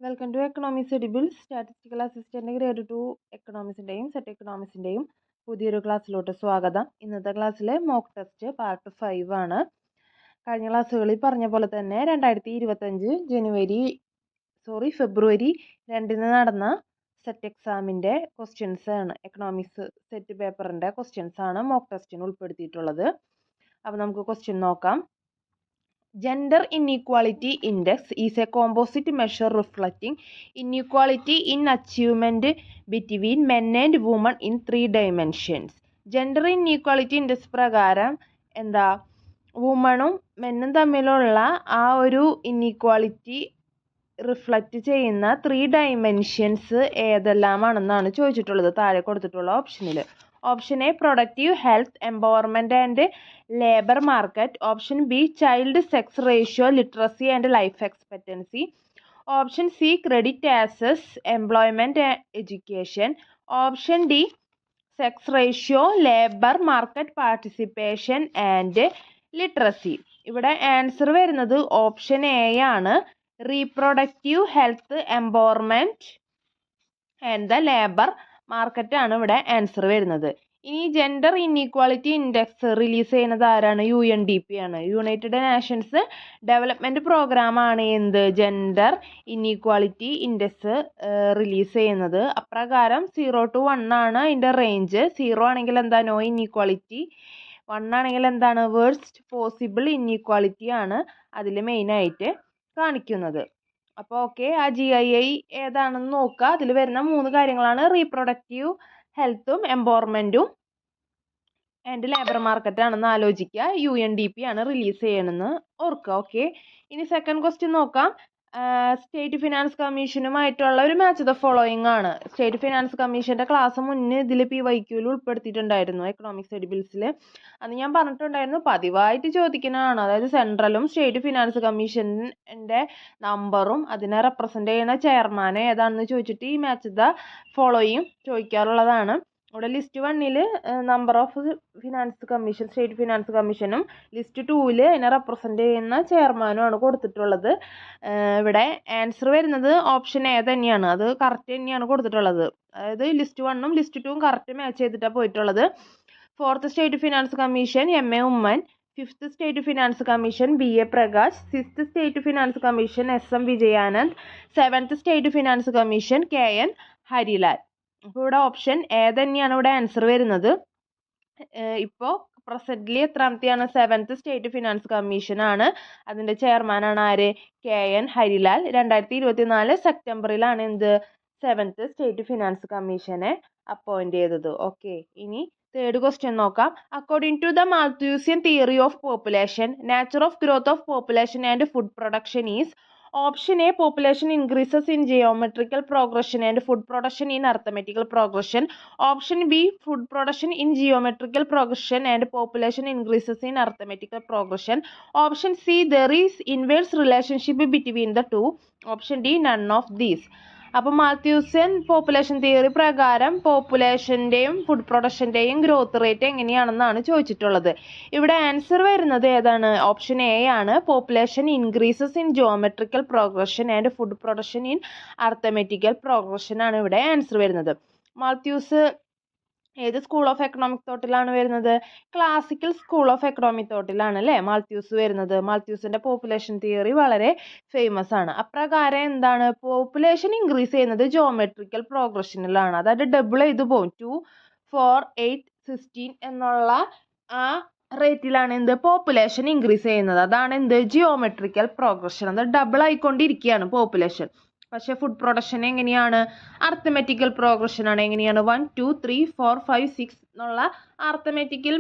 Welcome to economics edibles. Statistical assistant grade 2 എക്കണോമിക്സിൻ്റെയും SET എക്കണോമിക്സിൻ്റെയും പുതിയൊരു ക്ലാസ്സിലോട്ട് സ്വാഗതം. ഇന്നത്തെ ക്ലാസ്സിലെ മോക്ക് ടെസ്റ്റ് പാർട്ട് 5 ആണ്. കഴിഞ്ഞ ക്ലാസ്സുകളിൽ പറഞ്ഞ പോലെ തന്നെ 2025 ഫെബ്രുവരി 2 നടന്ന സെറ്റ് എക്സാമിൻ്റെ ക്വസ്റ്റ്യൻസ് ആണ്, എക്കണോമിക്സ് സെറ്റ് പേപ്പറിൻ്റെ ക്വസ്റ്റ്യൻസ് ആണ് മോക്ക് ടെസ്റ്റിന് ഉൾപ്പെടുത്തിയിട്ടുള്ളത്. അപ്പോൾ നമുക്ക് ക്വസ്റ്റ്യൻ നോക്കാം. Gender inequality index is a composite measure reflecting inequality in achievement between men and women in 3 dimensions. Gender inequality index പ്രകാരം എന്താ, വുമണും മെന്നും തമ്മിലുള്ള ആ ഒരു ഇനീക്വാളിറ്റി റിഫ്ലക്റ്റ് ചെയ്യുന്ന 3 ഡയമെൻഷൻസ് ഏതെല്ലാമാണെന്നാണ് ചോദിച്ചിട്ടുള്ളത് താഴെ കൊടുത്തിട്ടുള്ള ഓപ്ഷനിൽ. Option A productive health empowerment and labour market. Option B child sex ratio literacy and life expectancy. Option C credit access employment education. Option D sex ratio labour market participation and literacy. ഇവിടെ answer വരുന്നത് option A ആണ്. Reproductive health empowerment and the labour market ആണ് ഇവിടെ answer വരുന്നത്. ഇനി gender inequality index release ചെയ്യുന്നത് ആരാണ്? UNDP ആണ്. യുണൈറ്റഡ് നേഷൻസ് ഡെവലപ്മെൻറ്റ് പ്രോഗ്രാം ആണ് എന്ത് ജെൻഡർ ഇൻഇക്വാളിറ്റി ഇൻഡെക്സ് റിലീസ് ചെയ്യുന്നത്. അപ്രകാരം 0 to 1 ആണ് അതിൻ്റെ റേഞ്ച്. 0 ആണെങ്കിൽ എന്താ നോ ഇൻഇക്വാളിറ്റി, 1 ആണെങ്കിൽ എന്താണ് വേഴ്സ്റ്റ് പോസിബിൾ ഇൻഇക്വാളിറ്റി ആണ് അതിൽ മെയിനായിട്ട് കാണിക്കുന്നത്. അപ്പോൾ ഓക്കെ, ആ GII ഏതാണെന്ന് നോക്കുക. അതിൽ വരുന്ന 3 കാര്യങ്ങളാണ് റീപ്രൊഡക്റ്റീവ് ഹെൽത്തും എംപവർമെൻറ്റും ആൻഡ് ലേബർ മാർക്കറ്റാണെന്ന് ആലോചിക്കുക. UNDP ആണ് റിലീസ് ചെയ്യണമെന്ന് ഓർക്കുക. ഓക്കെ, ഇനി സെക്കൻഡ് ക്വസ്റ്റ്യൻ നോക്കാം. സ്റ്റേറ്റ് ഫിനാൻസ് കമ്മീഷനുമായിട്ടുള്ള ഒരു മാച്ച് ദ ഫോളോയിങ് ആണ്. സ്റ്റേറ്റ് ഫിനാൻസ് കമ്മീഷൻ്റെ ക്ലാസ് മുന്നേ ഇതിൽ PYQയിൽ ഉൾപ്പെടുത്തിയിട്ടുണ്ടായിരുന്നു എക്കണോമിക്സ് എഡിബിൾസിൽ. അത് ഞാൻ പറഞ്ഞിട്ടുണ്ടായിരുന്നു പതിവായിട്ട് ചോദിക്കുന്നതാണ്. അതായത് സെൻട്രലും സ്റ്റേറ്റ് ഫിനാൻസ് കമ്മീഷൻ്റെ നമ്പറും അതിനെ റെപ്രസെൻ്റ് ചെയ്യുന്ന ചെയർമാനെ ഏതാണെന്ന് ചോദിച്ചിട്ട് ഈ മാച്ച് ദ ഫോളോയിങ് ചോദിക്കാറുള്ളതാണ്. ഇവിടെ ലിസ്റ്റ് 1ൽ number of finance commission state finance കമ്മീഷനും ലിസ്റ്റ് 2ൽ അതിനെ റെപ്രസെൻ്റ് ചെയ്യുന്ന ചെയർമാനുമാണ് കൊടുത്തിട്ടുള്ളത്. ഇവിടെ ആൻസർ വരുന്നത് ഓപ്ഷൻ എ തന്നെയാണ്. അത് കറക്റ്റ് തന്നെയാണ് കൊടുത്തിട്ടുള്ളത്. അതായത് ലിസ്റ്റ് 1ഉം ലിസ്റ്റ് 2ഉം കറക്റ്റ് മാച്ച് ചെയ്തിട്ടാണ് പോയിട്ടുള്ളത്. 4th state finance commission MA Oommen, 5th state finance commission BA Prakash, 6th state finance commission SM Vijayanand, 7th state finance commission KN Harilal. അപ്പോൾ ഇവിടെ ഓപ്ഷൻ എ തന്നെയാണ് ഇവിടെ ആൻസർ വരുന്നത്. ഇപ്പോൾ പ്രസൻ്റ്ലി എത്രാമത്തെയാണ്? 7th സ്റ്റേറ്റ് ഫിനാൻസ് കമ്മീഷനാണ്. അതിൻ്റെ ചെയർമാനാണ് ആര്? KN ഹരിലാൽ. 2024 സെപ്റ്റംബറിലാണ് എന്ത് 7th സ്റ്റേറ്റ് ഫിനാൻസ് കമ്മീഷനെ അപ്പോയിൻറ്റ് ചെയ്തത്. ഓക്കെ, ഇനി തേർഡ് ക്വസ്റ്റ്യൻ നോക്കാം. According to the Malthusian theory of population, nature of growth of population and food production is. Option A population increases in geometrical progression and food production in arithmetical progression. Option B food production in geometrical progression and population increases in arithmetical progression. Option C there is inverse relationship between the two. Option D none of these. അപ്പോൾ മാത്യൂസ്യൻ population theory പ്രകാരം പോപ്പുലേഷൻ്റെയും food പ്രൊഡക്ഷൻ്റെയും growth rate എങ്ങനെയാണെന്നാണ് ചോദിച്ചിട്ടുള്ളത്. ഇവിടെ answer വരുന്നത് ഏതാണ്? Option A ആണ്. Population increases in geometrical progression and food production in arithmetical progression ആണ് ഇവിടെ ആൻസർ വരുന്നത്. മാത്യൂസ് ഏത് സ്കൂൾ ഓഫ് എക്കണോമിക് തോട്ടിലാണ് വരുന്നത്? ക്ലാസിക്കൽ സ്കൂൾ ഓഫ് എക്കണോമിക് തോട്ടിലാണ് അല്ലേ മാൽത്യൂസ് വരുന്നത്. മാൽത്യൂസിൻ്റെ പോപ്പുലേഷൻ തിയറി വളരെ ഫേമസ് ആണ്. അപ്രകാരം എന്താണ് പോപ്പുലേഷൻ ഇൻക്രീസ് ചെയ്യുന്നത് ജിയോമെട്രിക്കൽ പ്രോഗ്രഷനിലാണ്. അതായത് ഡബിൾ ചെയ്ത് പോകും. 2, 4, 8, 16 എന്നുള്ള ആ റേറ്റിലാണ് എന്ത് പോപ്പുലേഷൻ ഇൻക്രീസ് ചെയ്യുന്നത്. അതാണ് എന്ത് ജിയോമെട്രിക്കൽ പ്രോഗ്രഷൻ. അത് ഡബിൾ ആയിക്കൊണ്ടിരിക്കുകയാണ് പോപ്പുലേഷൻ. പക്ഷേ ഫുഡ് പ്രൊഡക്ഷൻ എങ്ങനെയാണ്? അർത്തമെറ്റിക്കൽ പ്രോഗ്രഷൻ ആണ്. എങ്ങനെയാണ്? 1, 2, 3, 4, 5, 6 എന്നുള്ള അർത്തമെറ്റിക്കൽ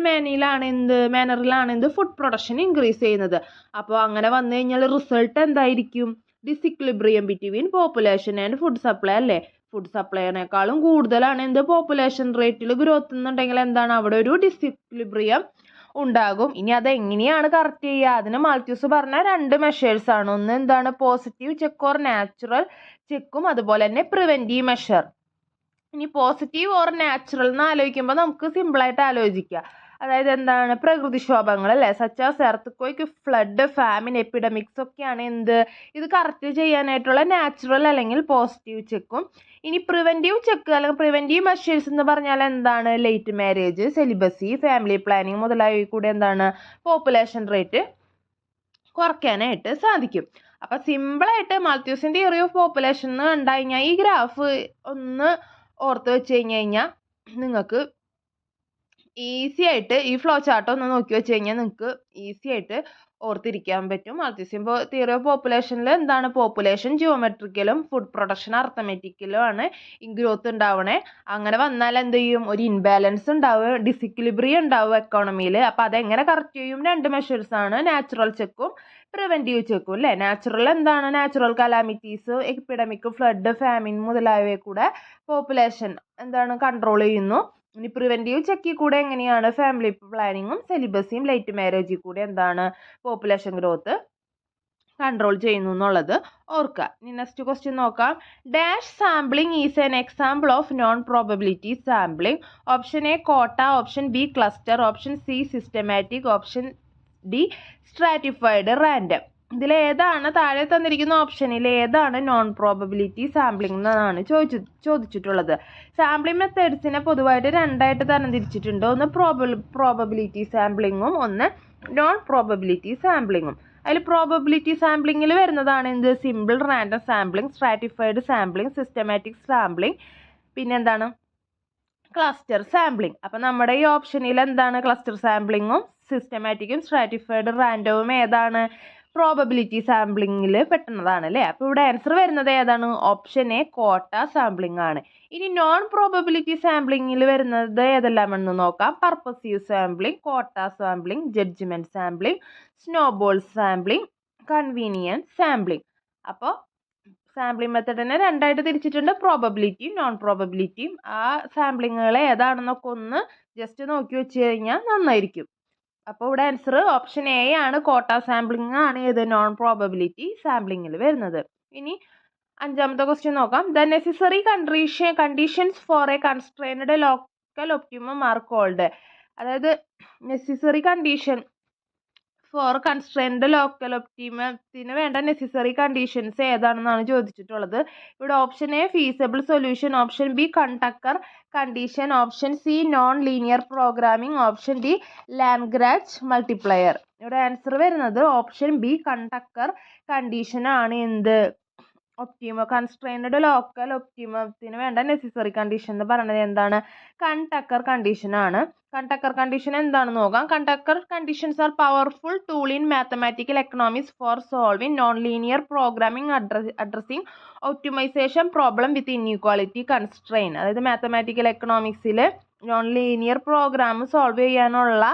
മാനറിലാണ് എന്ത് ഫുഡ് പ്രൊഡക്ഷൻ ഇൻക്രീസ് ചെയ്യുന്നത്. അപ്പോൾ അങ്ങനെ വന്നു കഴിഞ്ഞാൽ റിസൾട്ട് എന്തായിരിക്കും? Disequilibrium between population and food supply അല്ലേ. ഫുഡ് സപ്ലൈനേക്കാളും കൂടുതലാണ് എന്ത് പോപ്പുലേഷൻ റേറ്റിൽ ഗ്രോത്ത് എന്നുണ്ടെങ്കിൽ എന്താണ് അവിടെ ഒരു ഡിസിക്വിലിബ്രിയം ഉണ്ടാകും. ഇനി അതെങ്ങനെയാണ് കറക്റ്റ് ചെയ്യുക? അതിന് മാൽത്യൂസ് പറഞ്ഞ 2 മെഷേഴ്സ് ആണ്. ഒന്ന് എന്താണ് പോസിറ്റീവ് ചെക്ക് ഓർ നാച്ചുറൽ ചെക്കും അതുപോലെ തന്നെ പ്രിവെൻറ്റീവ് മെഷർ. ഇനി പോസിറ്റീവ് ഓർ നാച്ചുറൽ എന്ന് ആലോചിക്കുമ്പോൾ നമുക്ക് സിമ്പിളായിട്ട് ആലോചിക്കുക. അതായത് എന്താണ് പ്രകൃതിക്ഷോഭങ്ങൾ അല്ലേ, such as earthquake, flood, famine, epidemics ഒക്കെയാണ് എന്ത് ഇത് കറക്റ്റ് ചെയ്യാനായിട്ടുള്ള നാച്ചുറൽ അല്ലെങ്കിൽ പോസിറ്റീവ് ചെക്കും. ഇനി പ്രിവെൻറ്റീവ് ചെക്ക് അല്ലെങ്കിൽ പ്രിവെൻറ്റീവ് മെഷേഴ്സ് എന്ന് പറഞ്ഞാൽ എന്താണ് late marriage, celibacy, family planning മുതലായവ കൂടെ എന്താണ് പോപ്പുലേഷൻ റേറ്റ് കുറയ്ക്കാനായിട്ട് സാധിക്കും. അപ്പം സിമ്പിളായിട്ട് മാൽത്യൂസിൻ തിയറി ഓഫ് പോപ്പുലേഷൻ എന്ന് കണ്ടു കഴിഞ്ഞാൽ ഈ ഗ്രാഫ് ഒന്ന് ഓർത്ത് വെച്ച് കഴിഞ്ഞാൽ നിങ്ങൾക്ക് ഈസി ആയിട്ട് ഈ ഫ്ലോ ചാർട്ട് ഒന്ന് നോക്കി വെച്ച് കഴിഞ്ഞാൽ നിങ്ങൾക്ക് ഈസി ആയിട്ട് ഓർത്തിരിക്കാൻ പറ്റും. മാൽത്യൂസിൻ തിയറി ഓഫ് പോപ്പുലേഷനിൽ എന്താണ് പോപ്പുലേഷൻ ജിയോമെട്രിക്കലും ഫുഡ് പ്രൊഡക്ഷൻ അർത്ഥമെറ്റിക്കലും ആണ് ഈ ഗ്രോത്ത് ഉണ്ടാവണേ. അങ്ങനെ വന്നാൽ എന്ത് ചെയ്യും, ഒരു ഇൻബാലൻസ് ഉണ്ടാവും, ഡിസിക്വിലിബ്രിയം ഉണ്ടാവും എക്കോണമിയിൽ. അപ്പോൾ അതെങ്ങനെ കറക്റ്റ് ചെയ്യും, രണ്ട് മെഷേഴ്സ് ആണ്, നാച്ചുറൽ ചെക്കും പ്രിവെൻറ്റീവ് ചെക്കും അല്ലേ. നാച്ചുറൽ എന്താണ്, natural calamities, epidemic, flood, famine മുതലായവയെ കൂടെ പോപ്പുലേഷൻ എന്താണ് കൺട്രോൾ ചെയ്യുന്നു. ഇനി പ്രിവെൻറ്റീവ് ചെക്കിൽ കൂടെ എങ്ങനെയാണ് ഫാമിലി പ്ലാനിങ്ങും സെലിബസിയും ലേറ്റ് മാരേജിൽ കൂടെ എന്താണ് പോപ്പുലേഷൻ ഗ്രോത്ത് കൺട്രോൾ ചെയ്യുന്നു എന്നുള്ളത് ഓർക്കുക. ഇനി നെക്സ്റ്റ് ക്വസ്റ്റ്യൻ നോക്കാം. Dash sampling is an example of non probability sampling. Option A quota, option B cluster, option C systematic, option D stratified random. ഇതിലേതാണ് താഴെ തന്നിരിക്കുന്ന ഓപ്ഷനിൽ ഏതാണ് നോൺ പ്രോബബിലിറ്റി സാമ്പിളിംഗ് എന്നാണ് ചോദിച്ചിട്ടുള്ളത്. സാമ്പിളിംഗ് മെത്തേഡ്സിനെ പൊതുവായിട്ട് രണ്ടായിട്ട് തരംതിരിച്ചിട്ടുണ്ട്. ഒന്ന് പ്രോബബിലിറ്റി സാമ്പിളിങ്ങും ഒന്ന് നോൺ പ്രോബബിലിറ്റി സാമ്പിളിങ്ങും. അതിൽ പ്രോബബിലിറ്റി സാമ്പിളിങ്ങിൽ വരുന്നതാണ് എന്ത്, simple random sampling, stratified sampling, systematic sampling, പിന്നെ എന്താണ് ക്ലസ്റ്റർ സാമ്പിളിംഗ്. അപ്പം നമ്മുടെ ഈ ഓപ്ഷനിൽ എന്താണ് ക്ലസ്റ്റർ സാമ്പിളിങ്ങും സിസ്റ്റമാറ്റിക്കും സ്ട്രാറ്റിഫൈഡ് റാൻഡവും ഏതാണ് പ്രോബബിലിറ്റി സാമ്പിളിങ്ങിൽ പെട്ടുന്നതാണ് അല്ലേ. അപ്പോൾ ഇവിടെ ആൻസർ വരുന്നത് ഏതാണ്, ഓപ്ഷൻ എ കോട്ട സാമ്പിളിംഗ് ആണ്. ഇനി നോൺ പ്രോബബിലിറ്റി സാമ്പിളിങ്ങിൽ വരുന്നത് ഏതെല്ലാമെന്ന് നോക്കാം. Purposive sampling, quota sampling, judgment sampling, snowball sampling, convenience sampling. അപ്പോൾ സാമ്പിളിംഗ് മെത്തഡിനെ രണ്ടായിട്ട് തിരിച്ചിട്ടുണ്ട്, പ്രോബബിലിറ്റിയും നോൺ പ്രോബബിലിറ്റിയും. ആ സാമ്പിളിങ്ങുകൾ ഏതാണെന്നൊക്കെ ഒന്ന് ജസ്റ്റ് നോക്കി വെച്ച് കഴിഞ്ഞാൽ നന്നായിരിക്കും. അപ്പോൾ ഇവിടെ ആൻസർ ഓപ്ഷൻ എ ആണ്, കോട്ട സാമ്പിളിംഗ് ആണ് ഏത് നോൺ പ്രോബബിലിറ്റി സാമ്പിളിങ്ങിൽ വരുന്നത്. ഇനി അഞ്ചാമത്തെ ക്വസ്റ്റ്യൻ നോക്കാം. The necessary conditions for a constrained local optimum are called. അതായത് necessary condition for constrained local ഒപ്റ്റിമത്തിന് വേണ്ട നെസസറി കണ്ടീഷൻസ് ഏതാണെന്നാണ് ചോദിച്ചിട്ടുള്ളത്. ഇവിടെ option A feasible solution, option B Kuhn Tucker condition, option C non linear programming, option D Lagrange multiplier. ഇവിടെ answer വരുന്നത് option B Kuhn Tucker condition ആണ്. എന്ത് കൺസ്ട്രെയിൻഡ് ലോക്കൽ ഒപ്റ്റിമത്തിന് വേണ്ട നെസസറി കണ്ടീഷൻ എന്ന് പറയുന്നത് എന്താണ്, കണ്ടക്കർ കണ്ടീഷൻ ആണ്. കണ്ടക്കർ കണ്ടീഷൻ എന്താണെന്ന് നോക്കാം. Kuhn Tucker conditions are powerful tool in mathematical economics for solving non linear programming addressing optimization problem with inequality constraint. അതായത് മാത്തമാറ്റിക്കൽ എക്കണോമിക്സിൽ നോൺ ലീനിയർ പ്രോഗ്രാം സോൾവ് ചെയ്യാനുള്ള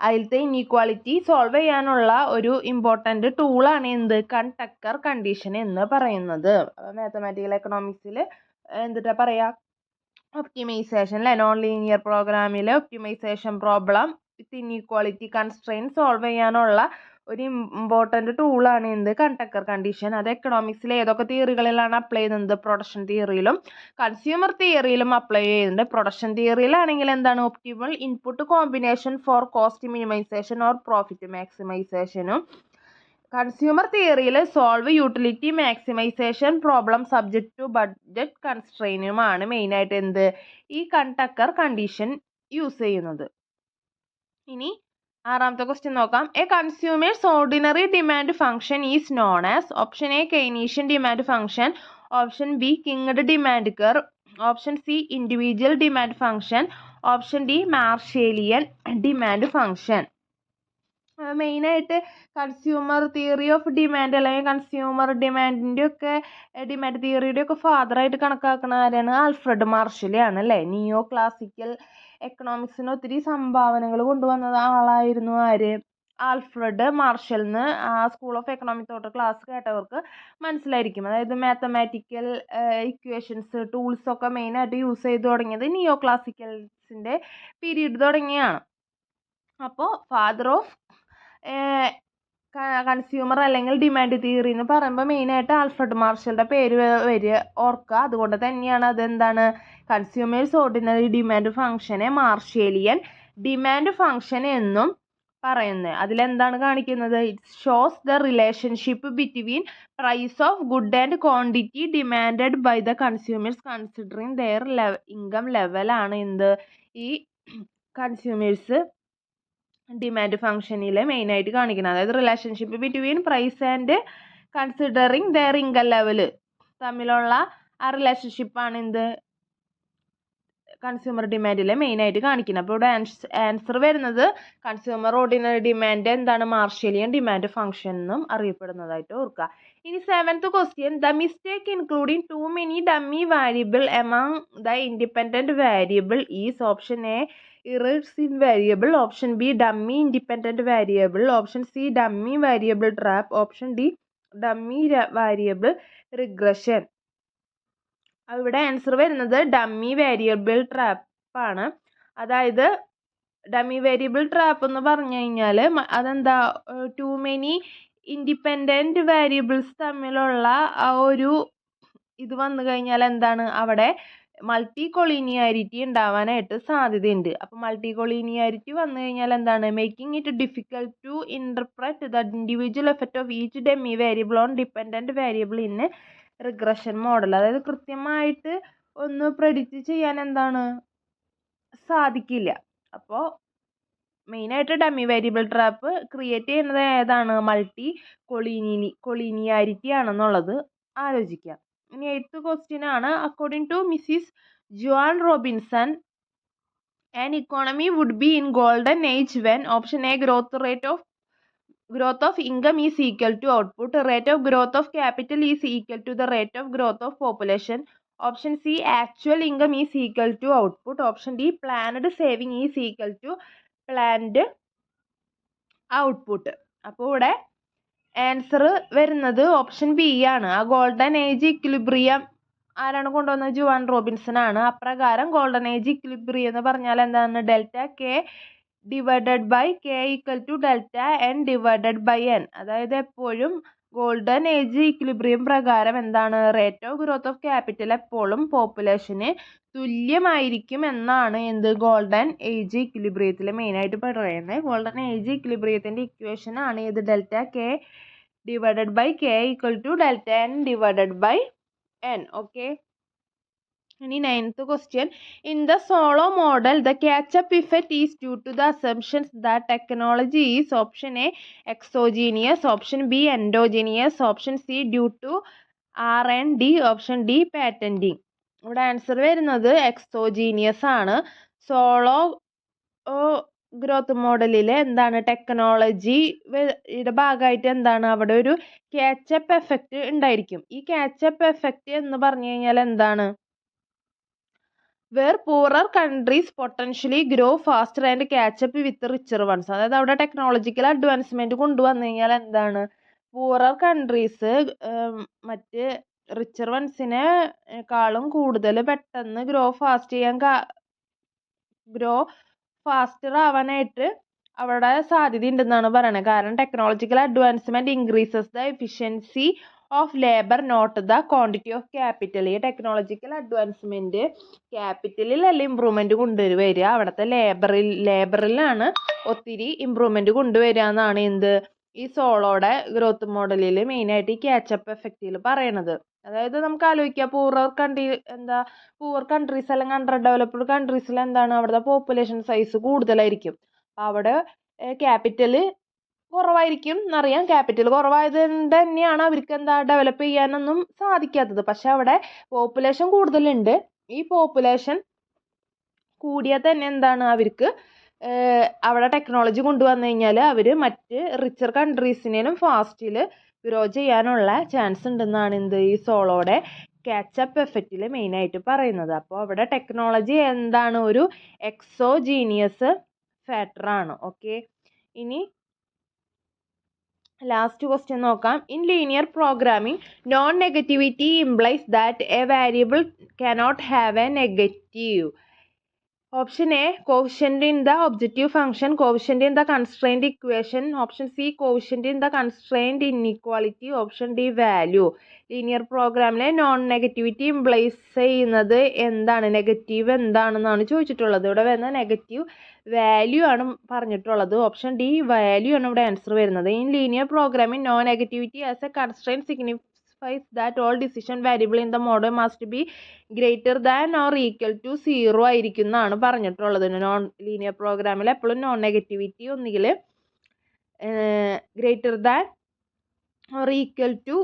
അതിലത്തെ ഇൻഇക്വാലിറ്റി സോൾവ് ചെയ്യാനുള്ള ഒരു ഇമ്പോർട്ടൻ്റ് ടൂളാണ് എന്ത് കണ്ടക്കർ കണ്ടീഷൻ എന്ന് പറയുന്നത്. മാത്തമാറ്റിക്കൽ എക്കണോമിക്സിൽ എന്തിട്ടാ പറയുക, ഒപ്റ്റിമൈസേഷൻ അല്ലേ, നോൺ ലീനിയർ പ്രോഗ്രാമിലെ optimization problem with inequality constraint solve ചെയ്യാനുള്ള ഒരു ഇമ്പോർട്ടൻ്റ് ടൂളാണ് എന്ത് കണ്ടക്കർ കണ്ടീഷൻ. അത് എക്കണോമിക്സിൽ ഏതൊക്കെ തിയറികളിലാണ് അപ്ലൈ ചെയ്യുന്നത്, പ്രൊഡക്ഷൻ തിയറിയിലും കൺസ്യൂമർ തിയറിയിലും അപ്ലൈ ചെയ്യുന്നുണ്ട്. പ്രൊഡക്ഷൻ തിയറിയിലാണെങ്കിൽ എന്താണ് optimal input combination for cost minimization or profit മാക്സിമൈസേഷനും, കൺസ്യൂമർ തിയറിയിൽ solve utility maximization problem subject to budget കൺസ്ട്രെയിനുമാണ് മെയിനായിട്ട് എന്ത് ഈ കണ്ടക്കർ കണ്ടീഷൻ യൂസ് ചെയ്യുന്നത്. ഇനി ആറാമത്തെ ക്വസ്റ്റ്യൻ നോക്കാം. A consumer's ordinary demand function is known as. Option A Keynesian demand function, option B kinked demand curve, option C individual demand function, option D Marshallian demand function. മെയിനായിട്ട് consumer theory of demand അല്ലെങ്കിൽ consumer ഡിമാൻഡിൻ്റെ ഒക്കെ demand തിയറിയുടെ ഒക്കെ ഫാദറായിട്ട് കണക്കാക്കുന്ന ആരാണ്, Alfred മാർഷലാണ് അല്ലേ. നിയോ classical എക്കണോമിക്സിന് ഒത്തിരി സംഭാവനകൾ കൊണ്ടുവന്ന ആളായിരുന്നു ആര്, ആൽഫ്രഡ് മാർഷൽ എന്ന്. ആ സ്കൂൾ ഓഫ് എക്കണോമിക് തൊട്ട് ക്ലാസ് കേട്ടവർക്ക് മനസ്സിലായിരിക്കും. അതായത് മാത്തമാറ്റിക്കൽ ഇക്വേഷൻസ് ടൂൾസ് ഒക്കെ മെയിനായിട്ട് യൂസ് ചെയ്ത് തുടങ്ങിയത് നിയോ ക്ലാസിക്കൽസിൻ്റെ പീരീഡ് തുടങ്ങിയാണ്. അപ്പോൾ ഫാദർ ഓഫ് കൺസ്യൂമർ അല്ലെങ്കിൽ ഡിമാൻഡ് തിയറി എന്ന് പറയുമ്പോൾ മെയിനായിട്ട് ആൽഫ്രഡ് മാർഷലിൻ്റെ പേര് വരിക ഓർക്കുക. അതുകൊണ്ട് തന്നെയാണ് അതെന്താണ് കൺസ്യൂമേഴ്സ് ഓർഡിനറി ഡിമാൻഡ് ഫംഗ്ഷനെ മാർഷേലിയൻ ഡിമാൻഡ് ഫംഗ്ഷൻ എന്നും പറയുന്നത്. അതിലെന്താണ് കാണിക്കുന്നത്? It shows the relationship between price of good and quantity demanded by the consumers considering their income ലെവലാണ് എന്ത് ഈ കൺസ്യൂമേഴ്സ് ഡിമാൻഡ് ഫംഗ്ഷനിൽ മെയിനായിട്ട് കാണിക്കുന്നത്. അതായത് relationship between price and considering their income level തമ്മിലുള്ള ആ റിലേഷൻഷിപ്പാണ് എന്ത് കൺസ്യൂമർ ഡിമാൻഡിൽ മെയിനായിട്ട് കാണിക്കുന്നത്. അപ്പോൾ ഇവിടെ ആൻസർ വരുന്നത് കൺസ്യൂമർ ഓർഡിനറി ഡിമാൻഡ് എന്താണ് മാർഷ്യലിയൻ ഡിമാൻഡ് ഫംഗ്ഷൻ എന്നും അറിയപ്പെടുന്നതായിട്ട് ഓർക്കുക. ഇനി 7th question, the mistake including too many dummy variable among the independent variable is option A ഇറസിൻ variable, option B dummy independent variable, option C dummy variable trap, option D dummy variable regression. ഇവിടെ answer വരുന്നത് dummy variable trap ആണ്. അതായത് dummy variable trap എന്ന് പറഞ്ഞു കഴിഞ്ഞാൽ അതെന്താ, to many independent variables തമ്മിലുള്ള ആ ഒരു ഇത് വന്നു കഴിഞ്ഞാൽ എന്താണ് അവിടെ മൾട്ടി കൊളീനിയാരിറ്റി ഉണ്ടാവാനായിട്ട് സാധ്യതയുണ്ട്. അപ്പോൾ മൾട്ടി കൊളീനിയാരിറ്റി വന്നു കഴിഞ്ഞാൽ എന്താണ്, making it difficult to interpret the individual effect of each dummy variable on dependent variable in regression model. അതായത് കൃത്യമായിട്ട് ഒന്ന് പ്രെഡിക്റ്റ് ചെയ്യാൻ എന്താണ് സാധിക്കില്ല. അപ്പോൾ മെയിനായിട്ട് ഡമ്മി വേരിയബിൾ ട്രാപ്പ് ക്രിയേറ്റ് ചെയ്യുന്നത് ഏതാണ്, മൾട്ടി കൊളീനിയാരിറ്റി ആണെന്നുള്ളത് ആലോചിക്കുക. ഇനി 8th ക്വസ്റ്റ്യൻ ആണ്, according to Mrs Joan Robinson an economy would be in golden age when option A growth of income is equal to output, rate of growth of capital is equal to the rate of growth of population, option C actual income is equal to output, option D planned saving is equal to planned output. അപ്പോൾ ഇവിടെ answer വരുന്നത് option B ആണ്. ആ golden age equilibrium ആരാണ് കൊണ്ടുവന്നത്, John Robinson ആണ്. അപ്രകാരം golden age equilibrium എന്ന് പറഞ്ഞാൽ എന്താണ്, delta K divided by K equal to delta N divided by N. അതായത് എപ്പോഴും ഗോൾഡൻ ഏജ് ഇക്വിലിബ്രിയം പ്രകാരം എന്താണ്, rate of growth of capital എപ്പോഴും പോപ്പുലേഷന് തുല്യമായിരിക്കും എന്നാണ് എന്ത് ഗോൾഡൻ ഏജ് ഇക്വിലിബ്രിയത്തിൽ മെയിനായിട്ട് പറയുന്നത്. ഗോൾഡൻ ഏജ് ഇക്വിലിബ്രിയത്തിൻ്റെ ഇക്വേഷൻ ആണ് ഇത് delta K divided by K equal to delta N divided by N. Okay. ഇനി 9th question, in the Solow model the catch up effect is due to the assumptions that technology is option A exogenous, option B endogenous, option C due to R&D, option D patenting. ഇവിടെ answer വരുന്നത് exogenous ആണ്. Solo growth മോഡലിൽ എന്താണ് ടെക്നോളജിയുടെ ഭാഗമായിട്ട് എന്താണ് അവിടെ ഒരു ക്യാച്ചപ്പ് എഫക്റ്റ് ഉണ്ടായിരിക്കും. ഈ ക്യാച്ചപ്പ് എഫക്റ്റ് എന്ന് പറഞ്ഞു കഴിഞ്ഞാൽ എന്താണ്, where poorer countries potentially grow faster and catch up with richer ones. അതായത് അവിടെ ടെക്നോളജിക്കൽ അഡ്വാൻസ്മെൻറ്റ് കൊണ്ടുവന്നു കഴിഞ്ഞാൽ എന്താണ്, പൂറർ കൺട്രീസ് മറ്റ് റിച്ചർ വൺസിനെക്കാളും കൂടുതൽ പെട്ടെന്ന് ഗ്രോ ഫാസ്റ്റർ ആവാനായിട്ട് അവിടെ സാധ്യത ഉണ്ടെന്നാണ് പറയുന്നത്. കാരണം technological advancement increases the efficiency of labour not the quantity of capital. ഈ ടെക്നോളജിക്കൽ അഡ്വാൻസ്മെൻറ്റ് ക്യാപിറ്റലിലല്ല ഇമ്പ്രൂവ്മെൻറ്റ് കൊണ്ടുവരിക, അവിടുത്തെ ലേബറിലാണ് ഒത്തിരി ഇമ്പ്രൂവ്മെൻറ്റ് കൊണ്ടുവരിക എന്നാണ് എന്ത് ഈ സോളോയുടെ ഗ്രോത്ത് മോഡലിൽ മെയിനായിട്ട് ഈ ക്യാച്ചപ്പ് എഫക്റ്റിൽ പറയണത്. അതായത് നമുക്ക് ആലോചിക്കാം, പൂവർ കൺട്രീസ് അല്ലെങ്കിൽ അണ്ടർ ഡെവലപ്ഡ് കൺട്രീസിൽ എന്താണ് അവിടുത്തെ പോപ്പുലേഷൻ സൈസ് കൂടുതലായിരിക്കും. അവിടെ ക്യാപിറ്റൽ കുറവായിരിക്കും എന്നറിയാം. ക്യാപിറ്റൽ കുറവായത് കൊണ്ട് തന്നെയാണ് അവർക്ക് ഡെവലപ്പ് ചെയ്യാനൊന്നും സാധിക്കാത്തത്. പക്ഷെ അവിടെ പോപ്പുലേഷൻ കൂടുതലുണ്ട്. ഈ പോപ്പുലേഷൻ കൂടിയാൽ തന്നെ എന്താണ് അവർക്ക് അവിടെ ടെക്നോളജി കൊണ്ടുവന്നു കഴിഞ്ഞാൽ അവർ മറ്റ് റിച്ചർ കൺട്രീസിനേലും ഫാസ്റ്റിൽ ഗ്രോ ചെയ്യാനുള്ള ചാൻസ് ഉണ്ടെന്നാണ് ഈ സോളോയുടെ ക്യാച്ചപ്പ് എഫക്റ്റിൽ മെയിനായിട്ട് പറയുന്നത്. അപ്പോൾ അവിടെ ടെക്നോളജി എന്താണ് ഒരു എക്സോജീനിയസ് ഫാക്ടറാണ്. ഓക്കെ. ഇനി ലാസ്റ്റ് ക്വസ്റ്റ്യൻ നോക്കാം. In linear programming non negativity implies that A variable cannot have a negative. Option A quotient in the objective function, quotient in the constrained equation. Option C quotient in the constrained inequality. Option D value. Linear പ്രോഗ്രാമിലെ non negativity implies ചെയ്യുന്നത് എന്താണ്, negative എന്താണെന്നാണ് ചോദിച്ചിട്ടുള്ളത്. ഇവിടെ വരുന്ന negative value ആണ് പറഞ്ഞിട്ടുള്ളത്. Option D value ആണ് ഇവിടെ ആൻസർ വരുന്നത്. In linear programming non negativity as A constrained signifies that all decision variable in the model must be greater than or equal to 0 ആയിരിക്കും എന്നാണ് പറഞ്ഞിട്ടുള്ളത്. നോൺ ലീനിയർ പ്രോഗ്രാമിൽ എപ്പോഴും നോൺ നെഗറ്റിവിറ്റി ഒന്നുകിൽ greater than or equal to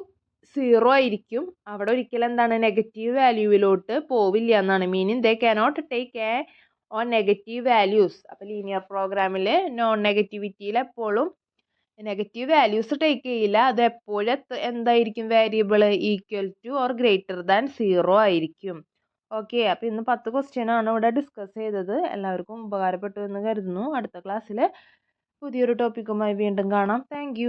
0 ആയിരിക്കും. അവിടെ ഒരിക്കലും എന്താണ് നെഗറ്റീവ് വാല്യൂവിലോട്ട് പോവില്ല എന്നാണ്. Meaning they cannot take uh on negative values. അപ്പോൾ ലീനിയർ പ്രോഗ്രാമിൽ നോൺ നെഗറ്റിവിറ്റിയിൽ എപ്പോഴും നെഗറ്റീവ് വാല്യൂസ് ടേക്ക് ചെയ്യില്ല. അത് എപ്പോഴും എന്തായിരിക്കും variable, equal to or greater than 0 ആയിരിക്കും. ഓക്കെ, അപ്പോൾ ഇന്ന് 10 ക്വസ്റ്റ്യൻ ആണ് ഇവിടെ ഡിസ്കസ് ചെയ്തത്. എല്ലാവർക്കും ഉപകാരപ്പെട്ടു എന്ന് കരുതുന്നു. അടുത്ത ക്ലാസ്സിൽ പുതിയൊരു ടോപ്പിക്കുമായി വീണ്ടും കാണാം. താങ്ക്